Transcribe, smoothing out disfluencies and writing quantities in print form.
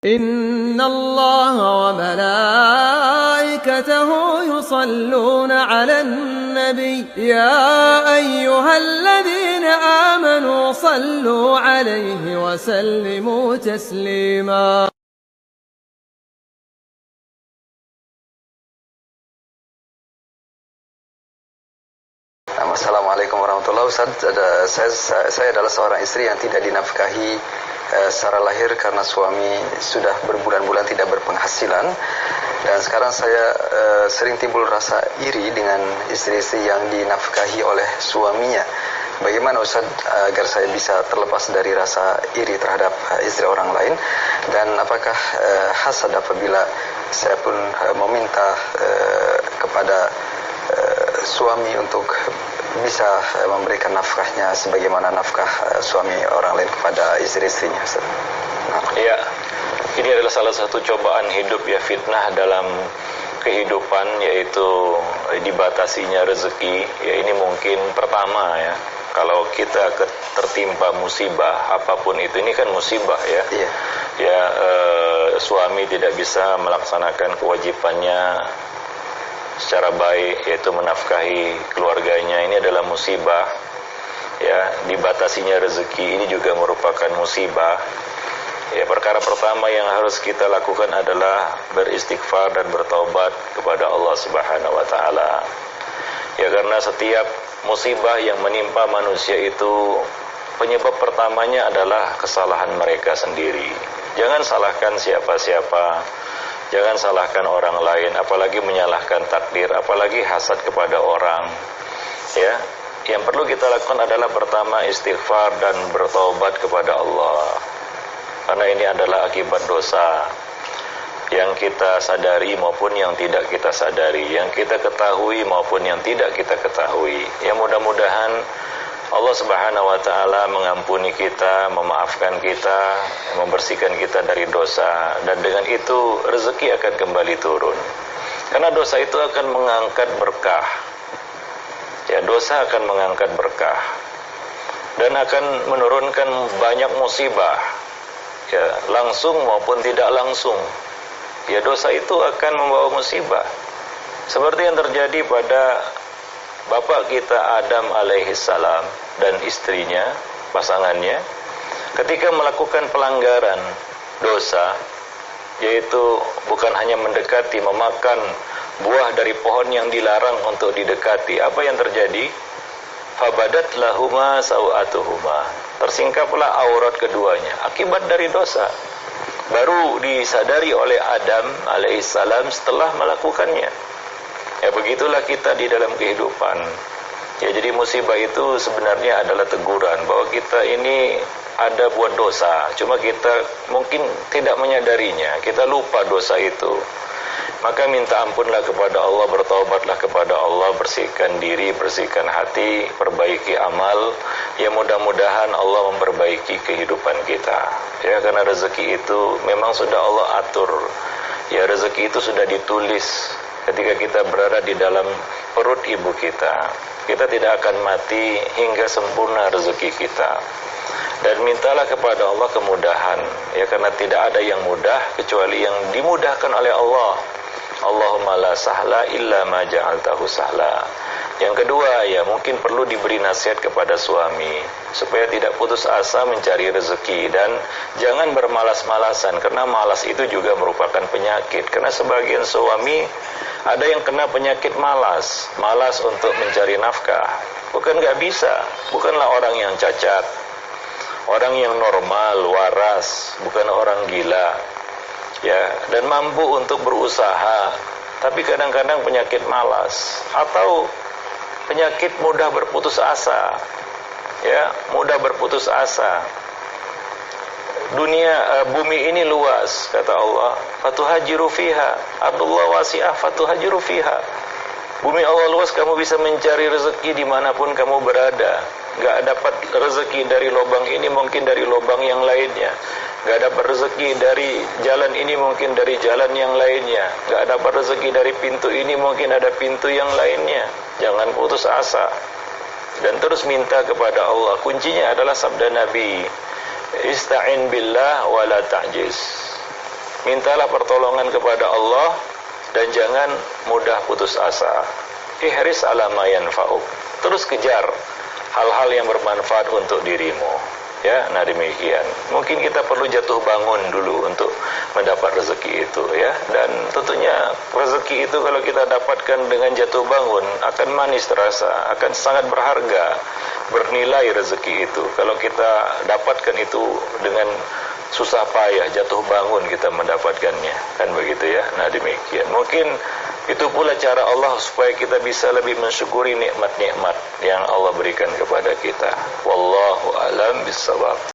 إن الله وملائكته يصلون على النبي يا أيها الذين آمنوا صلوا عليه وسلموا تسليما. Assalamualaikum warahmatullahi wabarakatuh. Saya adalah seorang istri yang tidak dinafkahi secara lahir karena suami sudah berbulan-bulan tidak berpenghasilan, dan sekarang saya sering timbul rasa iri dengan istri-istri yang dinafkahi oleh suaminya. Bagaimana Ustaz agar saya bisa terlepas dari rasa iri terhadap istri orang lain, dan apakah hasad apabila saya pun meminta kepada suami untuk bisa memberikan nafkahnya sebagaimana nafkah suami orang lain kepada istri-istrinya. Ya, ini adalah salah satu cobaan hidup ya, fitnah dalam kehidupan, yaitu dibatasinya rezeki. Ya, ini mungkin pertama ya, kalau kita tertimpa musibah apapun itu, ini kan musibah ya. Iya. Ya, suami tidak bisa melaksanakan kewajibannya secara baik, yaitu menafkahi keluarganya. Ini adalah musibah ya. Dibatasinya rezeki ini juga merupakan musibah ya. Perkara pertama yang harus kita lakukan adalah beristighfar dan bertaubat kepada Allah Subhanahu wa taala ya, karena setiap musibah yang menimpa manusia itu penyebab pertamanya adalah kesalahan mereka sendiri. Jangan salahkan siapa-siapa, jangan salahkan orang lain, apalagi menyalahkan takdir, apalagi hasad kepada orang ya. Yang perlu kita lakukan adalah pertama istighfar dan bertaubat kepada Allah, karena ini adalah akibat dosa yang kita sadari maupun yang tidak kita sadari, yang kita ketahui maupun yang tidak kita ketahui. Ya, mudah-mudahan Allah Subhanahu wa taala mengampuni kita, memaafkan kita, membersihkan kita dari dosa, dan dengan itu rezeki akan kembali turun. Karena dosa itu akan mengangkat berkah. Ya, dosa akan mengangkat berkah dan akan menurunkan banyak musibah. Ya, langsung maupun tidak langsung. Ya, dosa itu akan membawa musibah. Seperti yang terjadi pada bapak kita Adam alaihissalam dan istrinya, pasangannya, ketika melakukan pelanggaran dosa, yaitu bukan hanya mendekati, memakan buah dari pohon yang dilarang untuk didekati. Apa yang terjadi? Fabadat lahuma sawatuhuma, tersingkaplah aurat keduanya akibat dari dosa. Baru disadari oleh Adam alaihissalam setelah melakukannya. Ya, begitulah kita di dalam kehidupan. Ya, jadi musibah itu sebenarnya adalah teguran bahwa kita ini ada buat dosa, cuma kita mungkin tidak menyadarinya, kita lupa dosa itu. Maka minta ampunlah kepada Allah, bertaubatlah kepada Allah, bersihkan diri, bersihkan hati, perbaiki amal. Ya, mudah-mudahan Allah memperbaiki kehidupan kita. Ya, karena rezeki itu memang sudah Allah atur. Ya, rezeki itu sudah ditulis ketika kita berada di dalam perut ibu kita. Kita tidak akan mati hingga sempurna rezeki kita. Dan mintalah kepada Allah kemudahan, ya, karena tidak ada yang mudah kecuali yang dimudahkan oleh Allah. Allahumma la sahla illa ma ja'altahu sahla. Yang kedua, ya, mungkin perlu diberi nasihat kepada suami supaya tidak putus asa mencari rezeki, dan jangan bermalas-malasan, karena malas itu juga merupakan penyakit. Karena sebagian suami ada yang kena penyakit malas untuk mencari nafkah. Bukan gak bisa, bukanlah orang yang cacat, orang yang normal, waras, bukan orang gila. Ya, dan mampu untuk berusaha, tapi kadang-kadang penyakit malas atau penyakit mudah berputus asa. Ya, mudah berputus asa. Bumi ini luas, kata Allah, fatuhajiru fiha, ardullah wasi'ah fatuhajiru fiha. Bumi Allah luas, kamu bisa mencari rezeki dimanapun kamu berada. Gak dapat rezeki dari lubang ini, mungkin dari lubang yang lainnya. Gak dapat rezeki dari jalan ini, mungkin dari jalan yang lainnya. Gak dapat rezeki dari pintu ini, mungkin ada pintu yang lainnya. Jangan putus asa dan terus minta kepada Allah. Kuncinya adalah sabda Nabi, ista'in billah wa la ta'jiz. mintalah pertolongan kepada Allah dan jangan mudah putus asa. Ihris ala ma yanfa'uk. Terus kejar hal-hal yang bermanfaat untuk dirimu. Ya, nah demikian. Mungkin kita perlu jatuh bangun dulu untuk mendapat rezeki itu, ya. Dan tentunya rezeki itu kalau kita dapatkan dengan jatuh bangun akan manis terasa, akan sangat berharga, bernilai rezeki itu. Kalau kita dapatkan itu dengan susah payah, jatuh bangun kita mendapatkannya, kan begitu ya. Nah demikian. Mungkin itu pula cara Allah supaya kita bisa lebih mensyukuri nikmat-nikmat yang Allah berikan kepada kita. Wallahu a'lam bishawab.